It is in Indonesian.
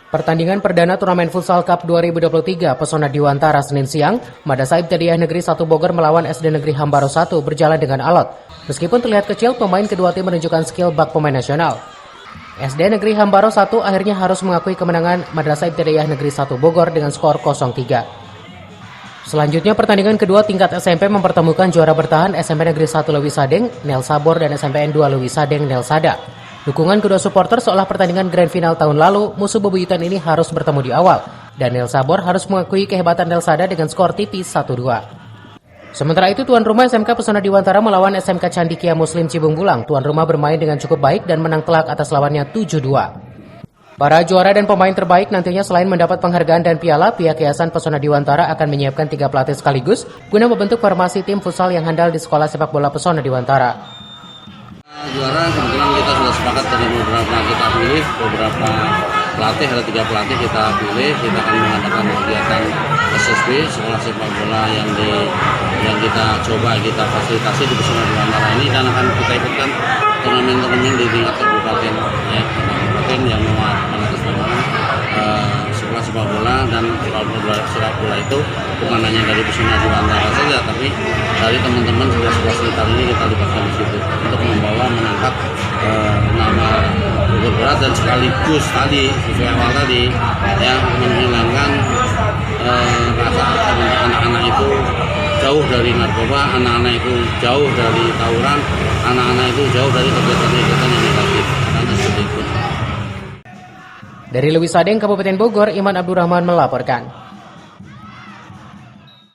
Pertandingan perdana turnamen Futsal Cup 2023 Pesona Diwantara Senin siang, Madrasah Ibtidaiyah Negeri 1 Bogor melawan SD Negeri Hambaro 1 berjalan dengan alot. Meskipun terlihat kecil, pemain kedua tim menunjukkan skill bak pemain nasional. SD Negeri Hambaro 1 akhirnya harus mengakui kemenangan Madrasah Ibtidaiyah Negeri 1 Bogor dengan skor 0-3. Selanjutnya pertandingan kedua tingkat SMP mempertemukan juara bertahan SMP Negeri 1 Leuwi Sadeng, Nel Sabor dan SMPN 2 Leuwi Sadeng, Nel Sada. Dukungan kedua supporter seolah pertandingan grand final tahun lalu, musuh bebuyutan ini harus bertemu di awal, dan Nel Sabor harus mengakui kehebatan Nel Sada dengan skor tipis 1-2. Sementara itu, tuan rumah SMK Pesona Diwantara melawan SMK Candikia Muslim Cibung Bulang. Tuan rumah bermain dengan cukup baik dan menang telak atas lawannya 7-2. Para juara dan pemain terbaik nantinya selain mendapat penghargaan dan piala, pihak Yayasan Pesona Diwantara akan menyiapkan 3 pelatih sekaligus guna membentuk formasi tim futsal yang handal di Sekolah Sepak Bola Pesona Diwantara. Juara kebetulan kita sudah sepakat dari beberapa kita pilih, beberapa pelatih, ada 3 pelatih kita pilih. Kita akan mengadakan kegiatan SSB, sekolah sepak bola yang kita coba kita fasilitasi di Pesona Diwantara ini, dan akan kita ikutkan turnamen-turnamen di tingkat kabupaten, ya, kabupaten yang mengatasnamakan sekolah sepak bola. Dan sepak bola itu bukan hanya dari Pesona Diwantara saja, tapi dari teman-teman sekolah sekitar ini kita libatkan di situ untuk membawa mengangkat nama Bogor Barat, dan sekaligus tadi sesuai awal tadi ya, menghilangkan rasa anak-anak itu jauh dari narkoba, anak-anak itu jauh dari tawuran, anak-anak itu jauh dari kegiatan-kegiatan yang negatif. Karena seperti itu. Dari Leuwi Sadeng, Kabupaten Bogor, Iman Abdurrahman melaporkan.